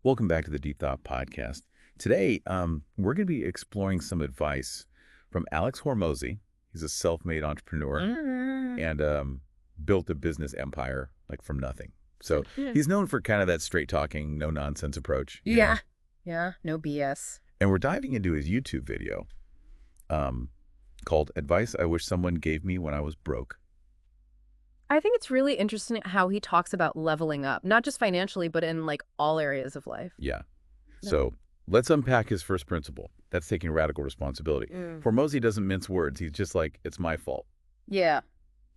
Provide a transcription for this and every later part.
Welcome back to the Deep Thought Podcast. Today, we're going to be exploring some advice from Alex Hormozi. He's a self-made entrepreneur Mm. and built a business empire like from nothing. So Yeah. he's known for kind of that straight-talking, no-nonsense approach. Yeah. Yeah, no BS. And we're diving into his YouTube video um, called Advice I Wish Someone Gave Me When I Was Broke. I think it's really interesting how he talks about leveling up, not just financially, but in like all areas of life. Yeah. No. So let's unpack his first principle. That's taking radical responsibility. Mm. Hormozi doesn't mince words. He's just like, it's my fault, Yeah.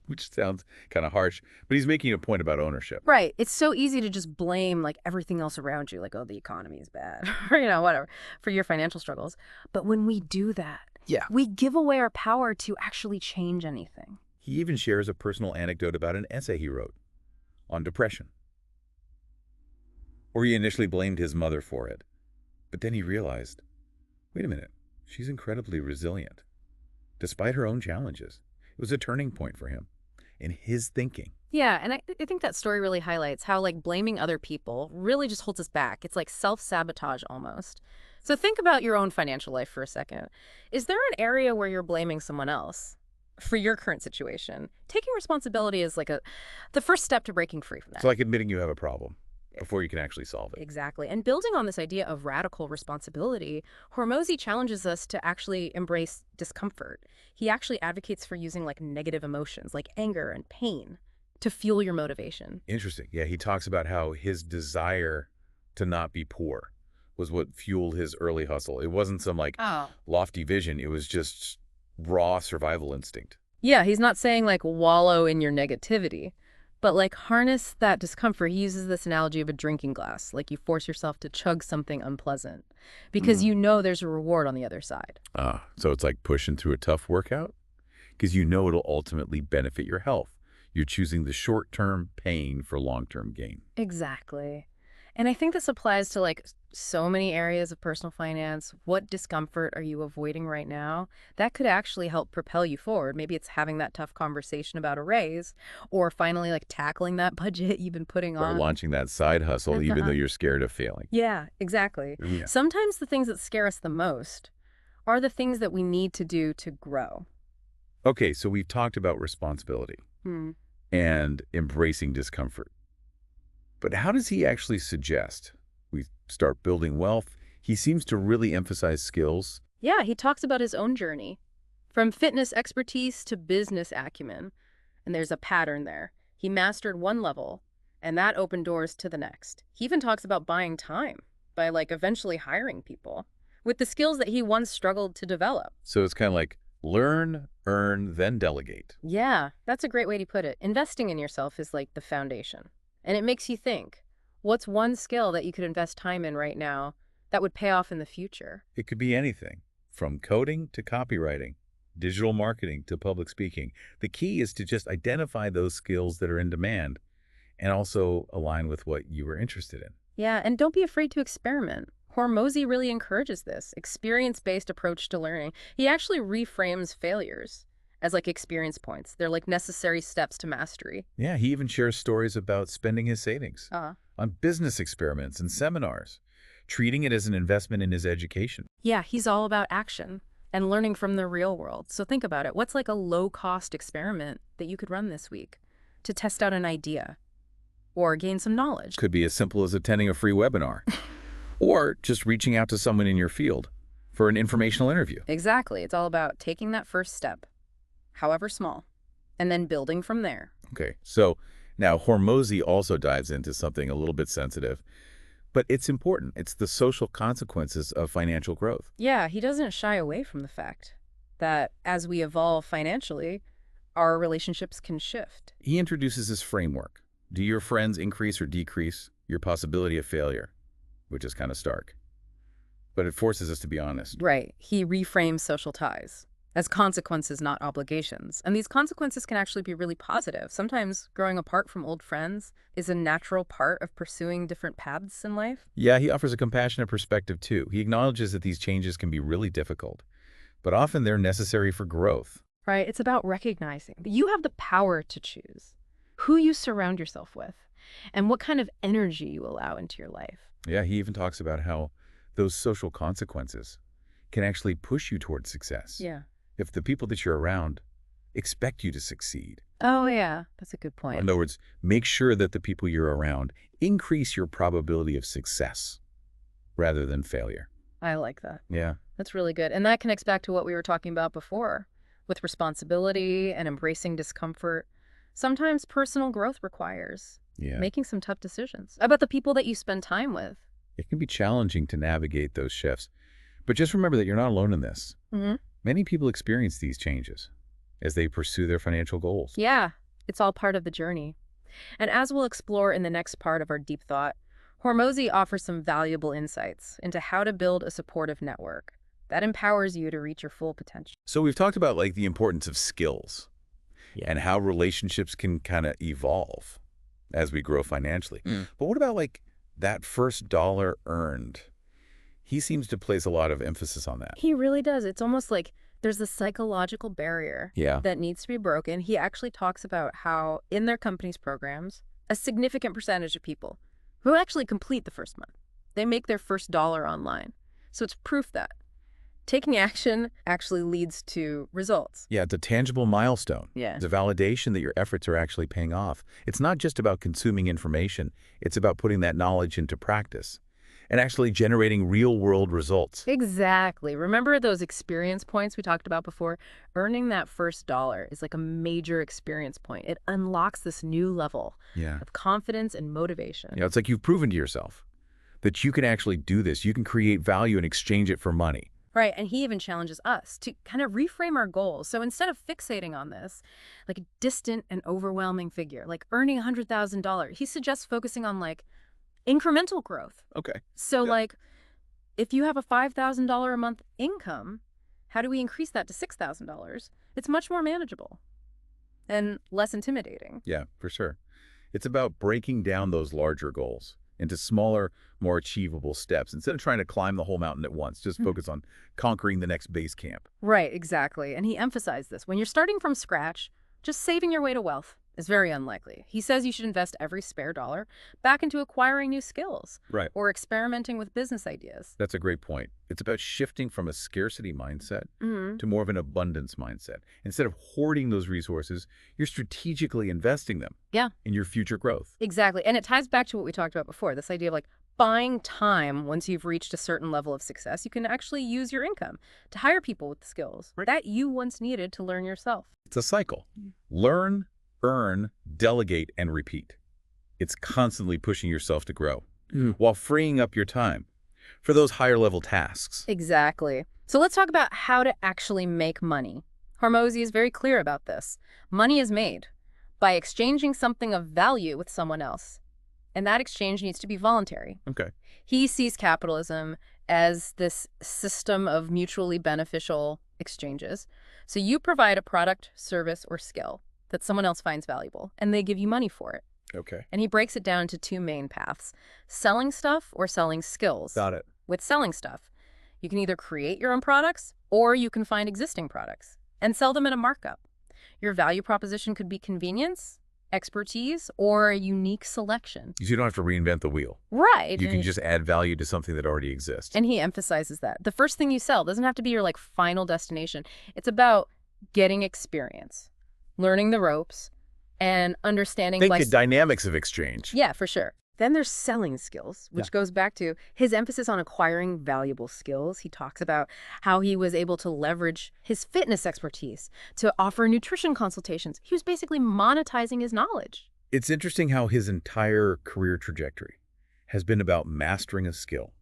which sounds kind of harsh, but he's making a point about ownership. Right. It's so easy to just blame like everything else around you, like, oh, the economy is bad, or, whatever, for your financial struggles. But when we do that, Yeah. we give away our power to actually change anything. He even shares a personal anecdote about an essay he wrote on depression, where he initially blamed his mother for it. But then he realized, wait a minute, she's incredibly resilient, despite her own challenges. It was a turning point for him in his thinking. Yeah, and I think that story really highlights how like blaming other people really just holds us back. It's like self-sabotage almost. So think about your own financial life for a second. Is there an area where you're blaming someone else for your current situation? Taking responsibility is like the first step to breaking free from that. It's like admitting you have a problem before you can actually solve it. Exactly. And building on this idea of radical responsibility, Hormozi challenges us to actually embrace discomfort. He actually advocates for using like negative emotions like anger and pain to fuel your motivation. Interesting. Yeah, he talks about how his desire to not be poor was what fueled his early hustle. It wasn't some like Oh. lofty vision. It was just raw survival instinct. Yeah, he's not saying like wallow in your negativity, but like harness that discomfort. He uses this analogy of a drinking glass, like you force yourself to chug something unpleasant because Mhm. you know there's a reward on the other side. So it's like pushing through a tough workout because you know it'll ultimately benefit your health. You're choosing the short-term pain for long-term gain. Exactly. And I think this applies to like so many areas of personal finance. What discomfort are you avoiding right now? That could actually help propel you forward. Maybe it's having that tough conversation about a raise or finally like tackling that budget you've been putting Or on. launching that side hustle even though you're scared of failing. Yeah, exactly. Yeah. Sometimes the things that scare us the most are the things that we need to do to grow. Okay, so we've talked about responsibility Hmm. and embracing discomfort. But how does he actually suggest we start building wealth? He seems to really emphasize skills. Yeah, he talks about his own journey, from fitness expertise to business acumen. And there's a pattern there. He mastered one level, and that opened doors to the next. He even talks about buying time by like eventually hiring people with the skills that he once struggled to develop. So it's kind of like learn, earn, then delegate. Yeah, that's a great way to put it. Investing in yourself is like the foundation. And it makes you think, what's one skill that you could invest time in right now that would pay off in the future? It could be anything from coding to copywriting, digital marketing to public speaking. The key is to just identify those skills that are in demand and also align with what you were interested in. Yeah, and don't be afraid to experiment. Hormozi really encourages this experience-based approach to learning. He actually reframes failures as like experience points. They're like necessary steps to mastery. Yeah, he even shares stories about spending his savings Uh, on business experiments and seminars, treating it as an investment in his education. yeah, he's all about action and learning from the real world. So think about it. What's like a low-cost experiment that you could run this week to test out an idea or gain some knowledge? Could be as simple as attending a free webinar or just reaching out to someone in your field for an informational interview. Exactly. It's all about taking that first step, however small, and then building from there. Okay, so now Hormozi also dives into something a little bit sensitive, but it's important. It's the social consequences of financial growth. Yeah, he doesn't shy away from the fact that as we evolve financially, our relationships can shift. He introduces this framework. Do your friends increase or decrease your possibility of failure? Which is kind of stark, but it forces us to be honest. Right. He reframes social ties as consequences, not obligations. And these consequences can actually be really positive. Sometimes growing apart from old friends is a natural part of pursuing different paths in life. Yeah, he offers a compassionate perspective too. He acknowledges that these changes can be really difficult, but often they're necessary for growth. Right? It's about recognizing that you have the power to choose who you surround yourself with and what kind of energy you allow into your life. Yeah, he even talks about how those social consequences can actually push you towards success. Yeah. If the people that you're around expect you to succeed. Oh, yeah. That's a good point. In other words, make sure that the people you're around increase your probability of success rather than failure. I like that. Yeah. That's really good. And that connects back to what we were talking about before with responsibility and embracing discomfort. Sometimes personal growth requires Yeah. making some tough decisions about the people that you spend time with. It can be challenging to navigate those shifts, but just remember that you're not alone in this. Hmm. Many people experience these changes as they pursue their financial goals. Yeah, it's all part of the journey. And as we'll explore in the next part of our deep thought, Hormozi offers some valuable insights into how to build a supportive network that empowers you to reach your full potential. So we've talked about like the importance of skills and how relationships can kind of evolve as we grow financially. But what about like that first dollar earned? He seems to place a lot of emphasis on that. He really does. It's almost like there's a psychological barrier Yeah. that needs to be broken. He actually talks about how in their company's programs, a significant percentage of people who actually complete the first month, they make their first dollar online. So it's proof that taking action actually leads to results. Yeah, it's a tangible milestone. Yeah. It's a validation that your efforts are actually paying off. It's not just about consuming information. It's about putting that knowledge into practice and actually generating real-world results. Exactly. Remember those experience points we talked about before? Earning that first dollar is like a major experience point. It unlocks this new level Yeah. of confidence and motivation. It's like you've proven to yourself that you can actually do this. You can create value and exchange it for money. Right, and he even challenges us to kind of reframe our goals. So instead of fixating on this, like a distant and overwhelming figure, like earning $100,000, he suggests focusing on like incremental growth. Okay. So Yeah. like if you have a $5,000 a month income, how do we increase that to $6,000? It's much more manageable and less intimidating. Yeah, for sure. It's about breaking down those larger goals into smaller, more achievable steps. Instead of trying to climb the whole mountain at once, just focus on conquering the next base camp. Right, exactly. And he emphasized this. When you're starting from scratch, just saving your way to wealth is very unlikely. He says you should invest every spare dollar back into acquiring new skills Right. or experimenting with business ideas. That's a great point. It's about shifting from a scarcity mindset Hmm. to more of an abundance mindset. Instead of hoarding those resources, you're strategically investing them Yeah, in your future growth. exactly. And it ties back to what we talked about before, this idea of like buying time once you've reached a certain level of success. You can actually use your income to hire people with the skills that you once needed to learn yourself. It's a cycle. Learn, earn, delegate, and repeat. It's constantly pushing yourself to grow while freeing up your time for those higher level tasks. Exactly. So let's talk about how to actually make money. Hormozi is very clear about this. Money is made by exchanging something of value with someone else. And that exchange needs to be voluntary. Okay. He sees capitalism as this system of mutually beneficial exchanges. So you provide a product, service, or skill that someone else finds valuable, and they give you money for it. Okay. And he breaks it down into two main paths: selling stuff or selling skills. Got it. With selling stuff, you can either create your own products or you can find existing products and sell them at a markup. Your value proposition could be convenience, expertise, or a unique selection. You don't have to reinvent the wheel. Right. You can just add value to something that already exists. And he emphasizes that. The first thing you sell doesn't have to be your like final destination. It's about getting experience, learning the ropes, and understanding Think the dynamics of exchange. Yeah, for sure. Then there's selling skills, which goes back to his emphasis on acquiring valuable skills. He talks about how he was able to leverage his fitness expertise to offer nutrition consultations. He was basically monetizing his knowledge. It's interesting how his entire career trajectory has been about mastering a skill,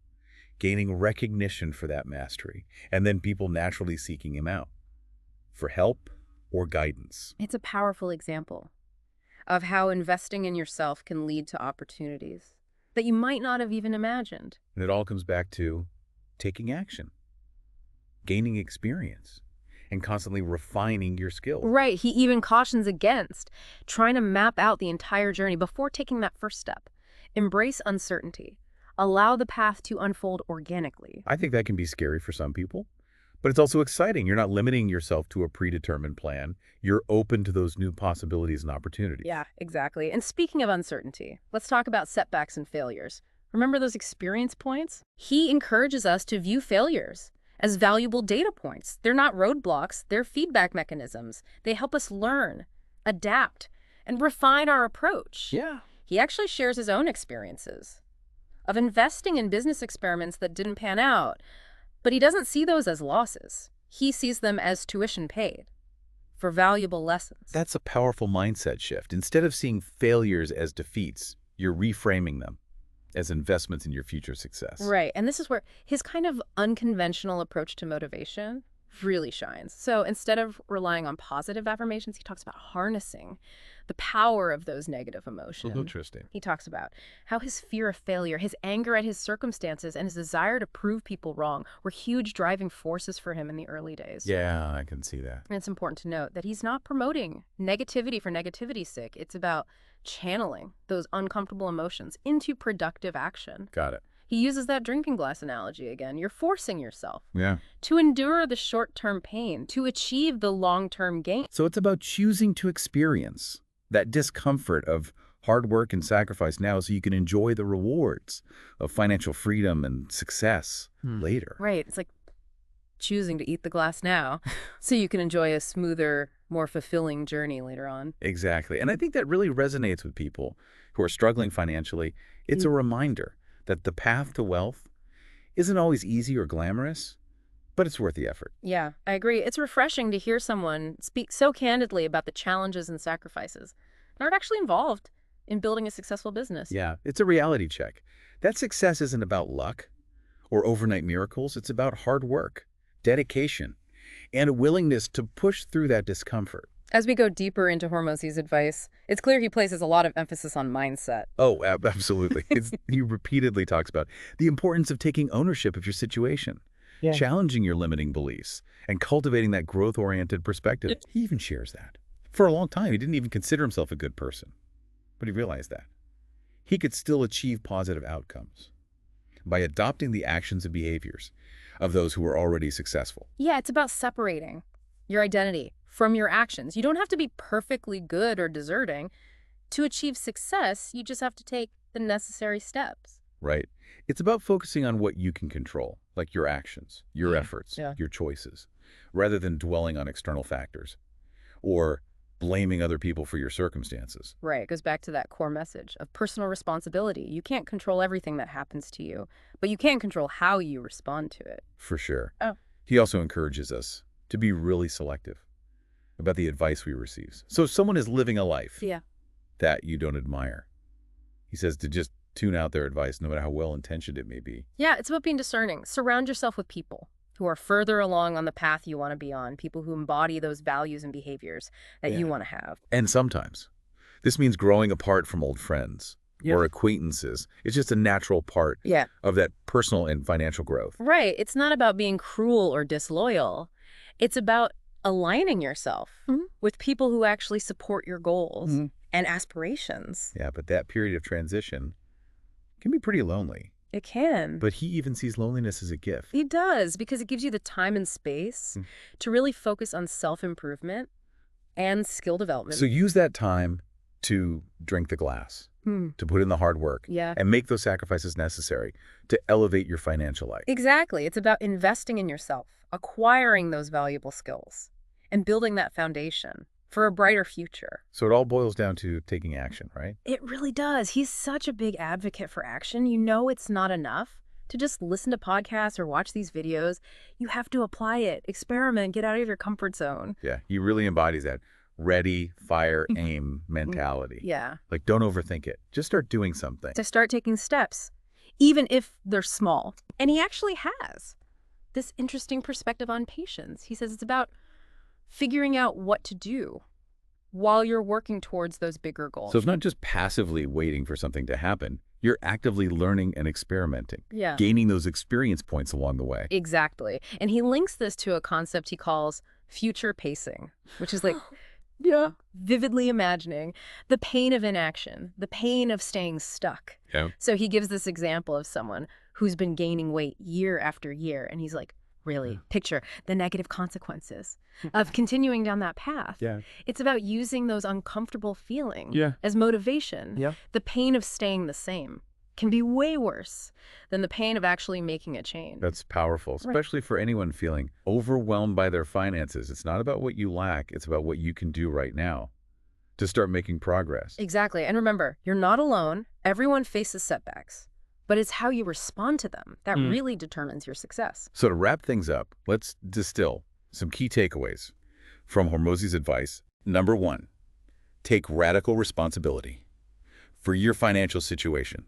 gaining recognition for that mastery, and then people naturally seeking him out for help or guidance. It's a powerful example of how investing in yourself can lead to opportunities that you might not have even imagined. And it all comes back to taking action, gaining experience, and constantly refining your skills. Right. He even cautions against trying to map out the entire journey before taking that first step. Embrace uncertainty. Allow the path to unfold organically. I think that can be scary for some people, but it's also exciting. You're not limiting yourself to a predetermined plan. You're open to those new possibilities and opportunities. Yeah, exactly. And speaking of uncertainty, let's talk about setbacks and failures. Remember those experience points? He encourages us to view failures as valuable data points. They're not roadblocks, they're feedback mechanisms. They help us learn, adapt, and refine our approach. Yeah. He actually shares his own experiences of investing in business experiments that didn't pan out, but he doesn't see those as losses. He sees them as tuition paid for valuable lessons. That's a powerful mindset shift. Instead of seeing failures as defeats, you're reframing them as investments in your future success. Right, and this is where his kind of unconventional approach to motivation really shines. So instead of relying on positive affirmations, he talks about harnessing the power of those negative emotions. Interesting. He talks about how his fear of failure, his anger at his circumstances, and his desire to prove people wrong were huge driving forces for him in the early days. Yeah, I can see that. And it's important to note that he's not promoting negativity for negativity's sake. It's about channeling those uncomfortable emotions into productive action. Got it. He uses that drinking glass analogy again. You're forcing yourself Yeah. to endure the short-term pain, to achieve the long-term gain. So it's about choosing to experience that discomfort of hard work and sacrifice now so you can enjoy the rewards of financial freedom and success later. Right. It's like choosing to eat the glass now so you can enjoy a smoother, more fulfilling journey later on. Exactly. And I think that really resonates with people who are struggling financially. It's a reminder that the path to wealth isn't always easy or glamorous, but it's worth the effort. Yeah, I agree. It's refreshing to hear someone speak so candidly about the challenges and sacrifices that are actually involved in building a successful business. Yeah, it's a reality check. That success isn't about luck or overnight miracles. It's about hard work, dedication, and a willingness to push through that discomfort. As we go deeper into Hormozi's advice, it's clear he places a lot of emphasis on mindset. Oh, absolutely. He repeatedly talks about the importance of taking ownership of your situation, challenging your limiting beliefs, and cultivating that growth-oriented perspective. He even shares that. For a long time, he didn't even consider himself a good person, but he realized that he could still achieve positive outcomes by adopting the actions and behaviors of those who were already successful. Yeah, it's about separating your identity from your actions. You don't have to be perfectly good or deserving. To achieve success, you just have to take the necessary steps. Right. It's about focusing on what you can control, like your actions, your efforts, your choices, rather than dwelling on external factors or blaming other people for your circumstances. Right. It goes back to that core message of personal responsibility. You can't control everything that happens to you, but you can control how you respond to it. For sure. Oh. He also encourages us to be really selective about the advice we receive. So if someone is living a life that you don't admire, he says to just tune out their advice, no matter how well-intentioned it may be. Yeah, it's about being discerning. Surround yourself with people who are further along on the path you want to be on, people who embody those values and behaviors that you want to have. And sometimes this means growing apart from old friends or acquaintances. It's just a natural part of that personal and financial growth. Right. It's not about being cruel or disloyal. It's about aligning yourself with people who actually support your goals and aspirations. Yeah, but that period of transition can be pretty lonely. It can. But he even sees loneliness as a gift. He does, because it gives you the time and space to really focus on self-improvement and skill development. So use that time to drink the glass, to put in the hard work, and make those sacrifices necessary to elevate your financial life. Exactly. It's about investing in yourself, acquiring those valuable skills, and building that foundation for a brighter future. So it all boils down to taking action, right? It really does. He's such a big advocate for action. You know it's not enough to just listen to podcasts or watch these videos. You have to apply it, experiment, get out of your comfort zone. Yeah, he really embodies that ready, fire, aim mentality. Yeah. Like, don't overthink it. Just start doing something. To start taking steps, even if they're small. And he actually has this interesting perspective on patience. He says it's about figuring out what to do while you're working towards those bigger goals. So it's not just passively waiting for something to happen. You're actively learning and experimenting, gaining those experience points along the way. Exactly. And he links this to a concept he calls future pacing, which is like vividly imagining the pain of inaction, the pain of staying stuck. So he gives this example of someone who's been gaining weight year after year, and he's like, really, picture the negative consequences of continuing down that path. It's about using those uncomfortable feelings as motivation, the pain of staying the same. can be way worse than the pain of actually making a change. That's powerful, Right. especially for anyone feeling overwhelmed by their finances. It's not about what you lack, it's about what you can do right now to start making progress. Exactly. And remember, you're not alone. Everyone faces setbacks. But it's how you respond to them that really determines your success. So to wrap things up, let's distill some key takeaways from Hormozi's advice. Number 1, take radical responsibility for your financial situation.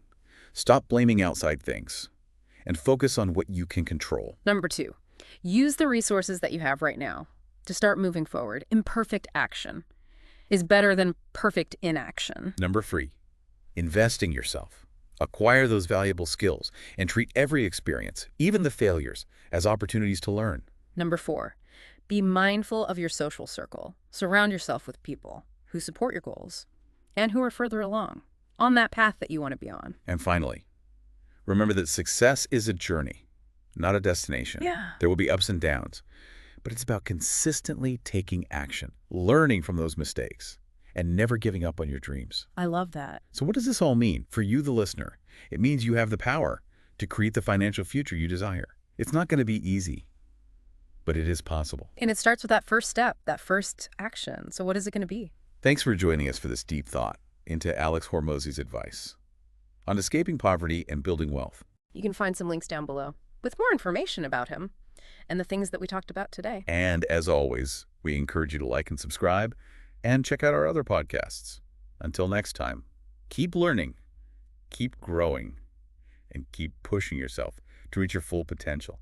Stop blaming outside things and focus on what you can control. Number 2, use the resources that you have right now to start moving forward. Imperfect action is better than perfect inaction. Number 3, invest in yourself. Acquire those valuable skills and treat every experience, even the failures, as opportunities to learn. Number 4, be mindful of your social circle. Surround yourself with people who support your goals and who are further along on that path that you want to be on. And finally, remember that success is a journey, not a destination. Yeah. There will be ups and downs, but it's about consistently taking action, learning from those mistakes, and never giving up on your dreams. I love that. So what does this all mean for you, the listener? It means you have the power to create the financial future you desire. It's not going to be easy, but it is possible. And it starts with that first step, that first action. So what is it going to be? Thanks for joining us for this deep thought into Alex Hormozi's advice on escaping poverty and building wealth. You can find some links down below with more information about him and the things that we talked about today. And as always, we encourage you to like and subscribe and check out our other podcasts. Until next time, keep learning, keep growing, and keep pushing yourself to reach your full potential.